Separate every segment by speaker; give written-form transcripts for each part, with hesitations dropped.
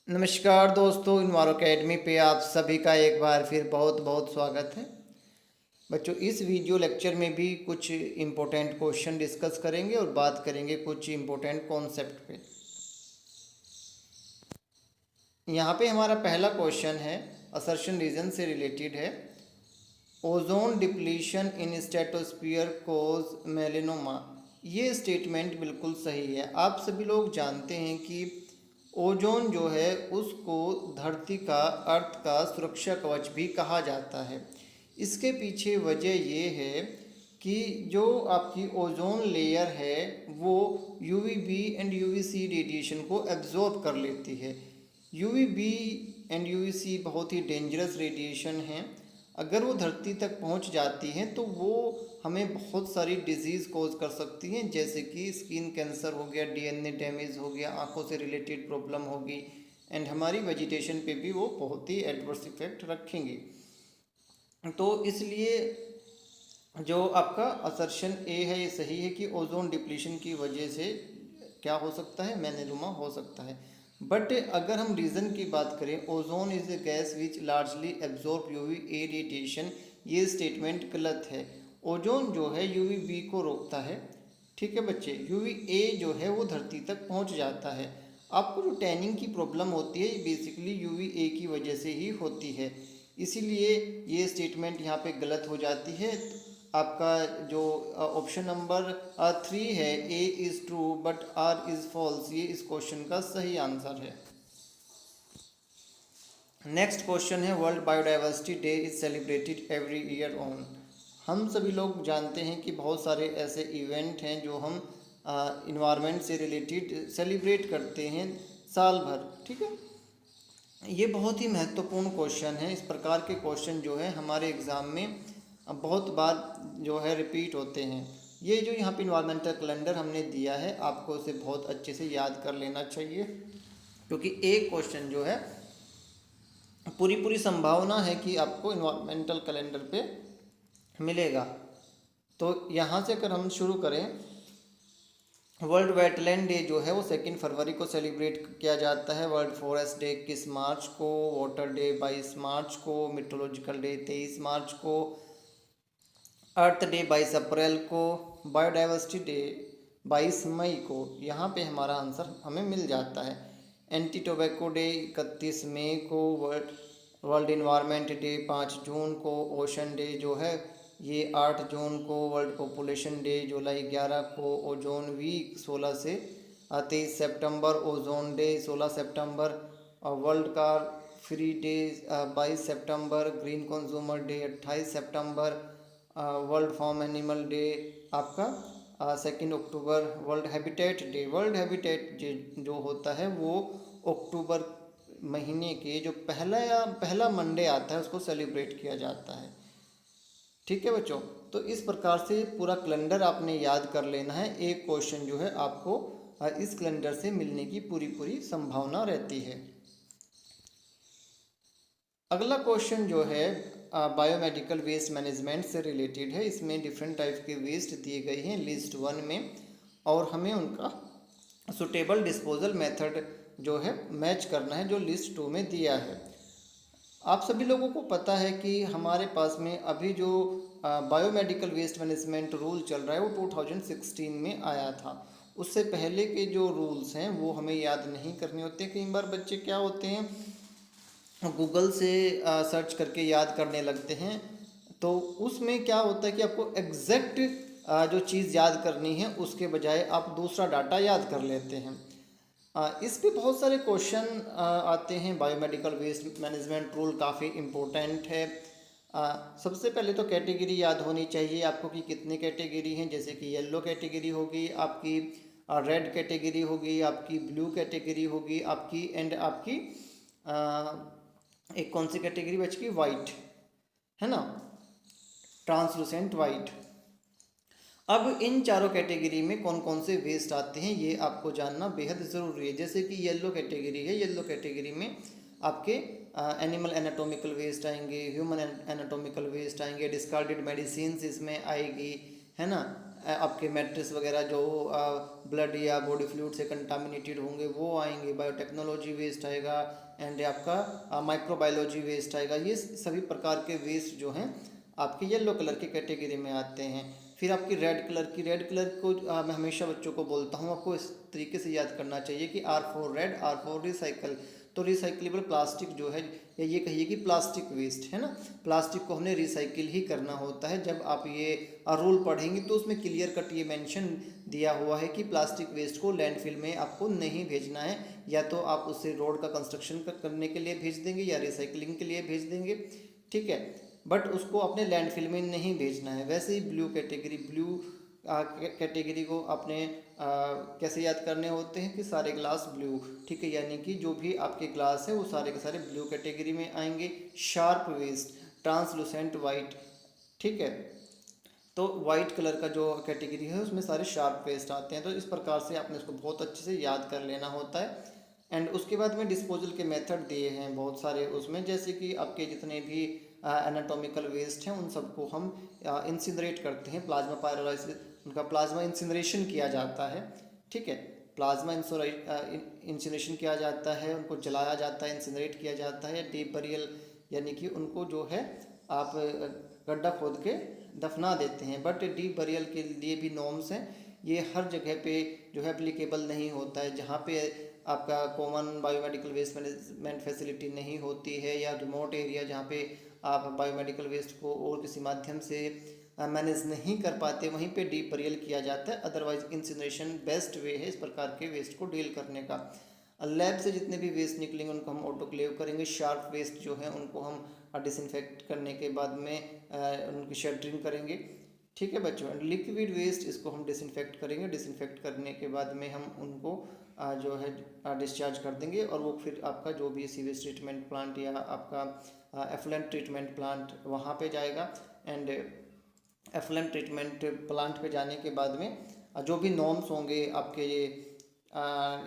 Speaker 1: नमस्कार दोस्तों, इन्वायरो अकेडमी पे आप सभी का एक बार फिर बहुत बहुत स्वागत है। बच्चों, इस वीडियो लेक्चर में भी कुछ इम्पोर्टेंट क्वेश्चन डिस्कस करेंगे और बात करेंगे कुछ इम्पोर्टेंट कॉन्सेप्ट पे। यहाँ पे हमारा पहला क्वेश्चन है, असर्शन रीजन से रिलेटेड है। ओजोन डिप्लीशन इन स्ट्रेटोस्फीयर कोज मेलेनोमा। ये स्टेटमेंट बिल्कुल सही है। आप सभी लोग जानते हैं कि ओजोन जो है उसको धरती का, अर्थ का सुरक्षा कवच भी कहा जाता है। इसके पीछे वजह ये है कि जो आपकी ओजोन लेयर है वो यूवीबी एंड यूवीसी रेडिएशन को एब्जॉर्ब कर लेती है। यूवीबी एंड यूवीसी बहुत ही डेंजरस रेडिएशन हैं। अगर वो धरती तक पहुंच जाती हैं तो वो हमें बहुत सारी डिजीज़ कॉज कर सकती हैं, जैसे कि स्किन कैंसर हो गया, डीएनए डैमेज हो गया, आंखों से रिलेटेड प्रॉब्लम होगी एंड हमारी वेजिटेशन पे भी वो बहुत ही एडवर्स इफेक्ट रखेंगी। तो इसलिए जो आपका असर्शन ए है ये सही है कि ओजोन डिप्लीशन की वजह से क्या हो सकता है, मेलेनोमा हो सकता है। बट अगर हम रीज़न की बात करें, ozone is a gas which largely absorb UV A radiation, ये स्टेटमेंट गलत है। ओजोन जो है यूवी बी को रोकता है। ठीक है बच्चे, यूवी ए जो है वो धरती तक पहुंच जाता है। आपको जो टैनिंग की प्रॉब्लम होती है ये बेसिकली यूवी ए की वजह से ही होती है। इसीलिए ये स्टेटमेंट यहाँ पे गलत हो जाती है। आपका जो ऑप्शन नंबर 3 है, A is true but R is false, ये इस क्वेश्चन का सही आंसर है। नेक्स्ट क्वेश्चन है, world biodiversity day is celebrated every year on. हम सभी लोग जानते हैं कि बहुत सारे ऐसे इवेंट हैं जो हम इन्वायरमेंट से रिलेटेड सेलिब्रेट करते हैं साल भर। ठीक है, ये बहुत ही महत्वपूर्ण क्वेश्चन है। इस प्रकार के क्वेश्चन जो है हमारे एग्ज़ाम में बहुत बार जो है रिपीट होते हैं। ये जो यहाँ पे इन्वायरमेंटल कैलेंडर हमने दिया है, आपको इसे बहुत अच्छे से याद कर लेना चाहिए, क्योंकि एक क्वेश्चन जो है पूरी पूरी संभावना है कि आपको इन्वायरमेंटल कैलेंडर पे मिलेगा। तो यहाँ से अगर हम शुरू करें, वर्ल्ड वेटलैंड डे जो है वो 2 फरवरी को सेलिब्रेट किया जाता है। वर्ल्ड फॉरेस्ट डे 21 मार्च को, वाटर डे 22 मार्च को, मीटरोलॉजिकल डे 23 मार्च को, अर्थ डे 22 अप्रैल को, बायोडाइवर्सिटी डे 22 मई को। यहाँ पे हमारा आंसर हमें मिल जाता है। एंटी टोबैको डे 31 मई को, वर्ल्ड इन्वायरमेंट डे 5 जून को, ओशन डे जो है ये 8 जून को, वर्ल्ड पॉपुलेशन डे जुलाई 11 को, ओजोन वीक 16 से 23 सितंबर, ओजोन डे 16 सितंबर, और वर्ल्ड कार फ्री डे 22 सितंबर, ग्रीन कंज्यूमर डे 28 सितंबर, वर्ल्ड फार्म एनिमल डे आपका 2 अक्टूबर, world habitat day, world habitat जो होता है वो अक्टूबर महीने के जो पहला मंडे आता है उसको सेलिब्रेट किया जाता है। ठीक है बच्चों, तो इस प्रकार से पूरा कैलेंडर आपने याद कर लेना है। एक क्वेश्चन जो है आपको इस कैलेंडर से मिलने की पूरी पूरी संभावना रहती है। अगला क्वेश्चन जो है बायोमेडिकल वेस्ट मैनेजमेंट से रिलेटेड है। इसमें डिफरेंट टाइप के वेस्ट दिए गए हैं लिस्ट 1 में, और हमें उनका सुटेबल डिस्पोजल मेथड जो है मैच करना है जो लिस्ट 2 में दिया है। आप सभी लोगों को पता है कि हमारे पास में अभी जो बायोमेडिकल वेस्ट मैनेजमेंट रूल चल रहा है वो 2016 में आया था। उससे पहले के जो रूल्स हैं वो हमें याद नहीं करने होते। कई बार बच्चे क्या होते हैं, गूगल से सर्च करके याद करने लगते हैं, तो उसमें क्या होता है कि आपको एग्जैक्ट जो चीज़ याद करनी है उसके बजाय आप दूसरा डाटा याद कर लेते हैं। इस पे बहुत सारे क्वेश्चन आते हैं। बायोमेडिकल वेस्ट मैनेजमेंट रूल काफ़ी इम्पोर्टेंट है। सबसे पहले तो कैटेगरी याद होनी चाहिए आपको कि कितनी कैटेगरी हैं, जैसे कि येलो कैटेगरी होगी आपकी, रेड कैटेगरी होगी आपकी, ब्लू कैटेगरी होगी आपकी, एंड आपकी एक कौन सी कैटेगरी बच गई, वाइट, है ना, ट्रांसलूसेंट वाइट। अब इन चारों कैटेगरी में कौन कौन से वेस्ट आते हैं ये आपको जानना बेहद ज़रूरी है। जैसे कि येलो कैटेगरी है, येलो कैटेगरी में आपके एनिमल एनाटॉमिकल वेस्ट आएंगे, ह्यूमन एनाटॉमिकल वेस्ट आएंगे, डिस्कार्डेड मेडिसिन इसमें आएगी, है ना, आपके मैट्रिक्स वगैरह जो ब्लड या बॉडी फ्लूइड से कंटामिनेटेड होंगे वो आएंगे, बायोटेक्नोलॉजी वेस्ट आएगा, एंड आपका माइक्रोबायोलॉजी वेस्ट आएगा। ये सभी प्रकार के वेस्ट जो हैं आपके येलो कलर की कैटेगरी में आते हैं। फिर आपकी रेड कलर को मैं हमेशा बच्चों को बोलता हूँ आपको इस तरीके से याद करना चाहिए कि R4 रेड, R4 रिसाइकल। तो रिसाइकलेबल प्लास्टिक जो है, या ये कहिए कि प्लास्टिक वेस्ट है ना, प्लास्टिक को हमने रिसाइकिल ही करना होता है। जब आप ये रूल पढ़ेंगे तो उसमें क्लियर कट ये मेंशन दिया हुआ है कि प्लास्टिक वेस्ट को लैंडफिल में आपको नहीं भेजना है, या तो आप उसे रोड का कंस्ट्रक्शन करने के लिए भेज देंगे या रिसाइकलिंग के लिए भेज देंगे, ठीक है, बट उसको अपने लैंडफिल में नहीं भेजना है। वैसे ही ब्लू कैटेगरी को आपने कैसे याद करने होते हैं कि सारे ग्लास ब्लू, ठीक है, यानी कि जो भी आपके ग्लास है वो सारे के सारे ब्लू कैटेगरी में आएंगे। शार्प वेस्ट, ट्रांसलूसेंट वाइट, ठीक है, तो वाइट कलर का जो कैटेगरी है उसमें सारे शार्प वेस्ट आते हैं। तो इस प्रकार से आपने इसको बहुत अच्छे से याद कर लेना होता है। एंड उसके बाद में डिस्पोजल के मेथड दिए हैं बहुत सारे उसमें, जैसे कि आपके जितने भी एनाटॉमिकल वेस्ट हैं उन सबको हम इंसिनरेट करते हैं, प्लाज्मा पायरोलाइसिस, उनका प्लाज्मा इंसिनरेशन किया जाता है, ठीक है, प्लाज्मा इंसिनरेशन किया जाता है, उनको जलाया जाता है, इंसिनरेट किया जाता है। डीप बरियल यानी कि उनको जो है आप गड्ढा खोद के दफना देते हैं, बट डीप बरियल के लिए भी नॉर्म्स हैं। ये हर जगह पे जो है एप्लीकेबल नहीं होता है, जहाँ पे आपका common biomedical waste management facility नहीं होती है, या रिमोट एरिया जहाँ पे आप बायोमेडिकल वेस्ट को और किसी माध्यम से मैनेज नहीं कर पाते, वहीं पे डीप बरियल किया जाता है। अदरवाइज इंसिनरेशन बेस्ट वे है इस प्रकार के वेस्ट को डील करने का। लैब से जितने भी वेस्ट निकलेंगे उनको हम ऑटोक्लेव करेंगे। शार्प वेस्ट जो है उनको हम डिसइंफेक्ट करने के बाद में उनकी शेल्टरिंग करेंगे, ठीक है बच्चों। लिक्विड वेस्ट इसको हम डिसइंफेक्ट करेंगे, डिसइंफेक्ट करने के बाद में हम उनको जो है डिस्चार्ज कर देंगे, और वो फिर आपका जो भी सीवेज ट्रीटमेंट प्लांट या आपका एफ्लुएंट ट्रीटमेंट प्लांट वहाँ पे जाएगा। एंड एफ्लुएंट ट्रीटमेंट प्लांट पे जाने के बाद में जो भी नॉर्म्स होंगे आपके ये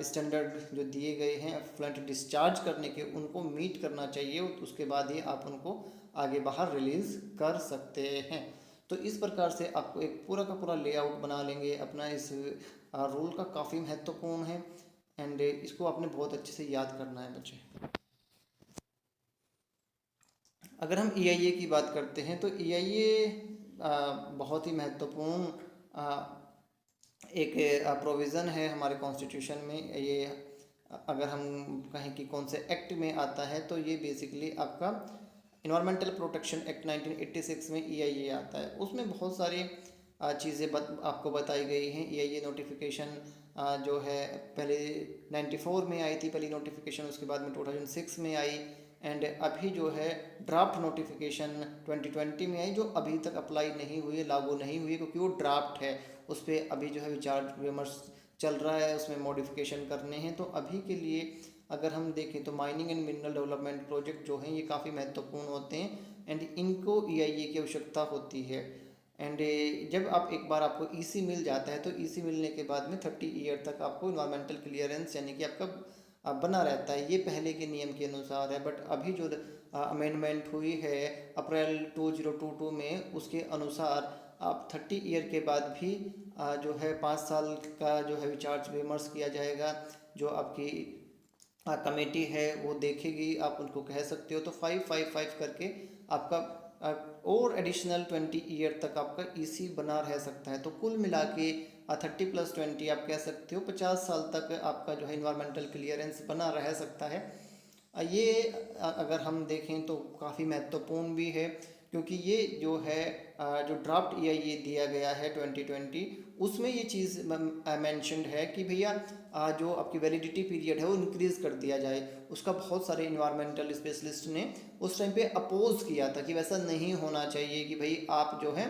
Speaker 1: स्टैंडर्ड जो दिए गए हैं एफ्लुएंट डिस्चार्ज करने के, उनको मीट करना चाहिए, उसके बाद ही आप उनको आगे बाहर रिलीज़ कर सकते हैं। तो इस प्रकार से आपको एक पूरा का पूरा लेआउट बना लेंगे अपना। इस रूल का काफ़ी महत्वपूर्ण है, एंड इसको आपने बहुत अच्छे से याद करना है बच्चे। अगर हम EIA की बात करते हैं तो EIA बहुत ही महत्वपूर्ण एक प्रोविज़न है हमारे कॉन्स्टिट्यूशन में। ये अगर हम कहें कि कौन से एक्ट में आता है, तो ये बेसिकली आपका इन्वायरमेंटल प्रोटेक्शन एक्ट 1986 में EIA आता है। उसमें बहुत सारी चीज़ें आपको बताई गई हैं। EIA नोटिफिकेशन जो है पहले 94 में आई थी पहली नोटिफिकेशन, उसके बाद में 2006 में आई, एंड अभी जो है ड्राफ्ट नोटिफिकेशन 2020 में आई, जो अभी तक अप्लाई नहीं हुई है, लागू नहीं हुई है, क्योंकि वो ड्राफ्ट है, उस पर अभी जो है विचार विमर्श चल रहा है, उसमें मॉडिफिकेशन करने हैं। तो अभी के लिए अगर हम देखें तो mining and mineral development project जो हैं ये काफ़ी महत्वपूर्ण होते हैं, एंड इनको EIA की आवश्यकता होती है। एंड जब आप एक बार आपको EC मिल जाता है, तो EC मिलने के बाद में 30 ईयर तक आपको इन्वायरमेंटल क्लियरेंस यानी कि आपका बना रहता है। ये पहले के नियम के अनुसार है, बट अभी जो अमेंडमेंट हुई है अप्रैल 2022 में, उसके अनुसार आप 30 ईयर के बाद भी जो है 5 साल का जो है विचार विमर्श किया जाएगा। जो आपकी कमेटी है वो देखेगी, आप उनको कह सकते हो। तो 555 करके आपका और एडिशनल 20 ईयर तक आपका EC बना रह सकता है। तो कुल मिला के 30+20 आप कह सकते हो 50 साल तक आपका जो है इन्वायरमेंटल क्लियरेंस बना रह सकता है। ये अगर हम देखें तो काफ़ी महत्वपूर्ण भी है, क्योंकि ये जो है जो ड्राफ्ट EIA दिया गया है 2020, उसमें ये चीज़ मेंशन्ड है कि भैया जो आपकी वैलिडिटी पीरियड है वो इंक्रीज़ कर दिया जाए। उसका बहुत सारे इन्वायरमेंटल स्पेशलिस्ट ने उस टाइम पे अपोज किया था कि वैसा नहीं होना चाहिए कि भाई आप जो है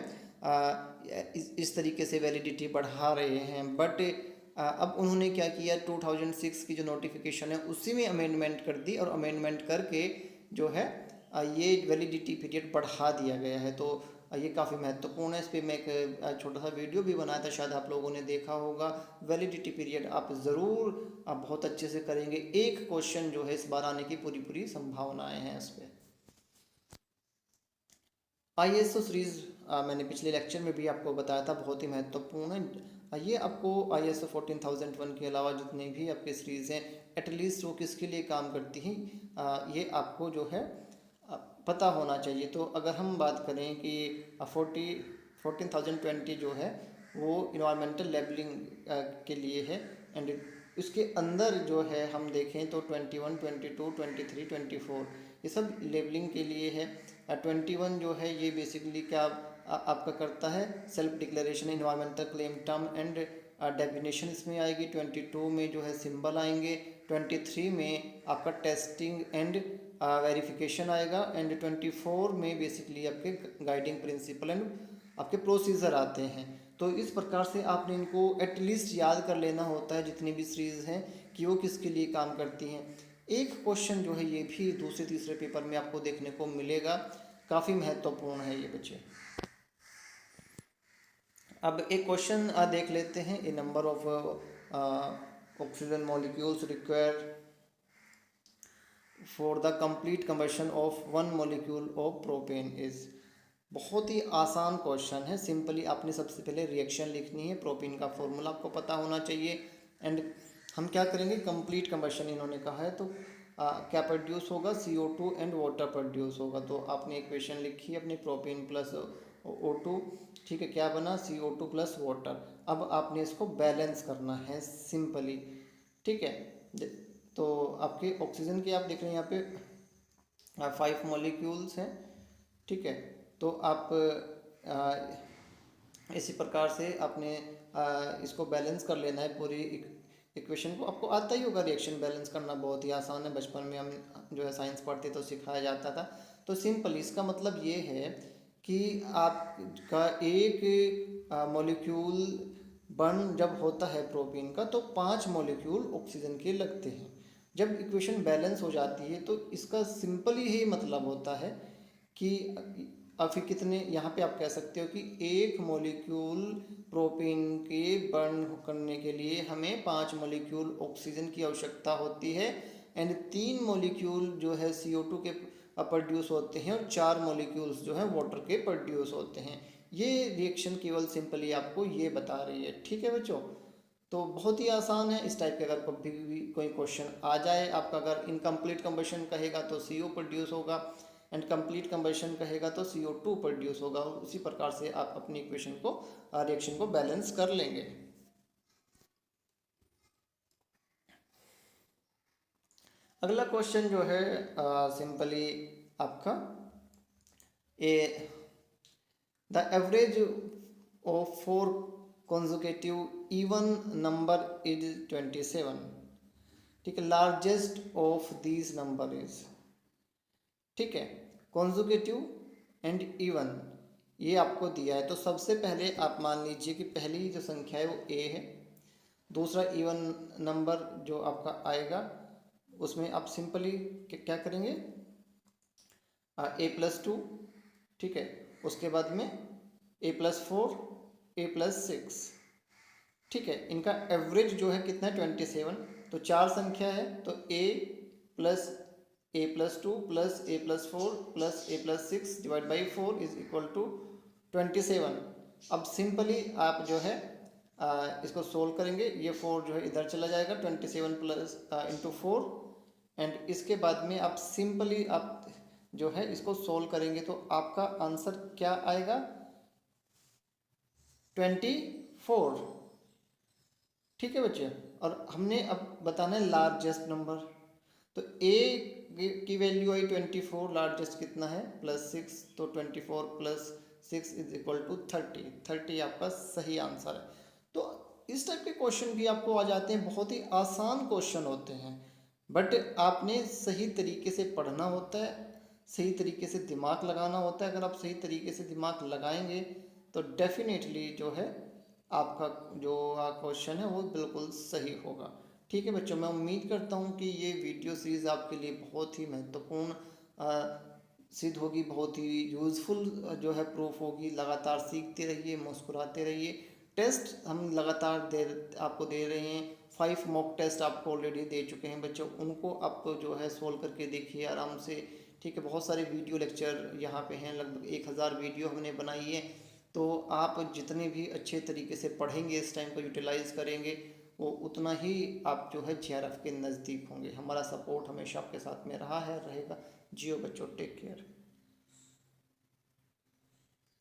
Speaker 1: इस तरीके से वैलिडिटी बढ़ा रहे हैं। बट अब उन्होंने क्या किया, 2006 की जो नोटिफिकेशन है उसी में अमेंडमेंट कर दी, और अमेंडमेंट करके जो है ये वैलिडिटी पीरियड बढ़ा दिया गया है। तो ये काफ़ी महत्वपूर्ण है। इस पर मैं एक छोटा सा वीडियो भी बनाया था, शायद आप लोगों ने देखा होगा। वैलिडिटी पीरियड आप ज़रूर बहुत अच्छे से करेंगे। एक क्वेश्चन जो है इस बार आने की पूरी संभावनाएं हैं इस पर। ISO सीरीज मैंने पिछले लेक्चर में भी आपको बताया था, बहुत ही महत्वपूर्ण है। ये आपको ISO 14001 के अलावा जितने भी आपके सीरीज़ हैं एटलीस्ट वो किसके लिए काम करती हैं, ये आपको जो है पता होना चाहिए। तो अगर हम बात करें कि 14,020 जो है वो इन्वायरमेंटल लेबलिंग के लिए है, एंड उसके अंदर जो है हम देखें तो 21, 22, 23, 24 ये सब लेबलिंग के लिए है। 21 जो है ये बेसिकली क्या आपका करता है, self declaration environmental claim term and definition इसमें आएगी। 22 में जो है सिंबल आएंगे। 23 में आपका टेस्टिंग एंड वेरिफिकेशन आएगा, एंड 24 में बेसिकली आपके गाइडिंग प्रिंसिपल एंड आपके प्रोसीजर आते हैं। तो इस प्रकार से आपने इनको एटलीस्ट याद कर लेना होता है जितनी भी सीरीज़ हैं कि वो किसके लिए काम करती हैं। एक क्वेश्चन जो है ये भी दूसरे तीसरे पेपर में आपको देखने को मिलेगा, काफ़ी महत्वपूर्ण है ये बच्चे। अब एक क्वेश्चन देख लेते हैं। A number of oxygen molecules required for the complete combustion of one molecule of propane is. बहुत ही आसान क्वेश्चन है। सिंपली आपने सबसे पहले रिएक्शन लिखनी है, प्रोपेन का फॉर्मूला आपको पता होना चाहिए, एंड हम क्या करेंगे, कंप्लीट कंबशन इन्होंने कहा है तो क्या प्रोड्यूस होगा, CO2 एंड वाटर प्रोड्यूस होगा। तो आपने इक्वेशन लिखी है अपनी, प्रोपेन प्लस O2, ठीक है, क्या बना, CO2 प्लस वाटर। अब आपने इसको बैलेंस करना है सिंपली, ठीक है। तो आपके ऑक्सीजन की आप देख रहे हैं यहाँ पे 5 मॉलिक्यूल्स हैं, ठीक है। तो आप इसी प्रकार से आपने इसको बैलेंस कर लेना है पूरी इक्वेशन को। आपको आता ही होगा रिएक्शन बैलेंस करना, बहुत ही आसान है, बचपन में हम जो है साइंस पढ़ते तो सिखाया जाता था। तो सिंपल इसका मतलब ये है कि आपका एक मॉलिक्यूल बर्न जब होता है प्रोटीन का तो 5 मॉलिक्यूल ऑक्सीजन के लगते हैं। जब इक्वेशन बैलेंस हो जाती है तो इसका सिंपल ही मतलब होता है कि फिर कितने, यहाँ पे आप कह सकते हो कि एक मॉलिक्यूल प्रोपेन के बर्न करने के लिए हमें 5 मॉलिक्यूल ऑक्सीजन की आवश्यकता होती है, एंड 3 मॉलिक्यूल जो है CO2 के प्रोड्यूस होते हैं, और 4 मॉलिक्यूल्स जो हैं वाटर के प्रोड्यूस होते हैं। ये रिएक्शन केवल सिंपली आपको ये बता रही है, ठीक है बच्चों। तो बहुत ही आसान है। इस टाइप के अगर कभी भी कोई क्वेश्चन आ जाए आपका, अगर इनकम्प्लीट कंबशन कहेगा तो CO प्रोड्यूस होगा, एंड कंप्लीट कंबशन कहेगा तो CO2 प्रोड्यूस होगा। उसी प्रकार से आप अपनी इक्वेशन को रिएक्शन को बैलेंस कर लेंगे। अगला क्वेश्चन जो है सिंपली आपका the average of 4 consecutive even number is 27, ठीक है। Largest of these number is, ठीक है, कॉन्जुगेटिव एंड इवन ये आपको दिया है। तो सबसे पहले आप मान लीजिए कि पहली जो संख्या है वो A है, दूसरा इवन नंबर जो आपका आएगा उसमें आप सिंपली क्या करेंगे, A+2, ठीक है, उसके बाद में A+4, A+6, ठीक है। इनका एवरेज जो है कितना है 27। तो 4 संख्या है तो A+2 plus A+4 plus A+6 divide by 4 is equal to 27। अब सिंपली आप जो है इसको सोल्व करेंगे। ये 4 जो है इधर चला जाएगा, 27 प्लस इंटू 4, एंड इसके बाद में आप सिंपली आप जो है इसको सोल्व करेंगे तो आपका आंसर क्या आएगा, 24, ठीक है बच्चे। और हमने अब बताना है लार्जेस्ट नंबर। तो A की वैल्यू आई 24, लार्जेस्ट कितना है +6, तो 24 प्लस 6 इज इक्वल टू 30। 30 आपका सही आंसर है। तो इस टाइप के क्वेश्चन भी आपको आ जाते हैं, बहुत ही आसान क्वेश्चन होते हैं, बट आपने सही तरीके से पढ़ना होता है, सही तरीके से दिमाग लगाना होता है। अगर आप सही तरीके से दिमाग लगाएंगे तो डेफिनेटली जो है आपका जो क्वेश्चन है वो बिल्कुल सही होगा, ठीक है बच्चों। मैं उम्मीद करता हूँ कि ये वीडियो सीरीज़ आपके लिए बहुत ही महत्वपूर्ण सिद्ध होगी, बहुत ही यूज़फुल जो है प्रूफ होगी। लगातार सीखते रहिए, मुस्कुराते रहिए। टेस्ट हम लगातार आपको दे रहे हैं। 5 मॉक टेस्ट आपको ऑलरेडी दे चुके हैं बच्चों, उनको आप जो है सोल्व करके देखिए आराम से, ठीक है, बहुत सारे वीडियो लेक्चर यहाँ पे हैं, लगभग 1000 वीडियो हमने बनाई है। तो आप जितने भी अच्छे तरीके से पढ़ेंगे, इस टाइम को यूटिलाइज करेंगे, वो उतना ही आप जो है JRF के नज़दीक होंगे। हमारा सपोर्ट हमेशा आपके साथ में रहा है, रहेगा। जियो बच्चों, टेक केयर।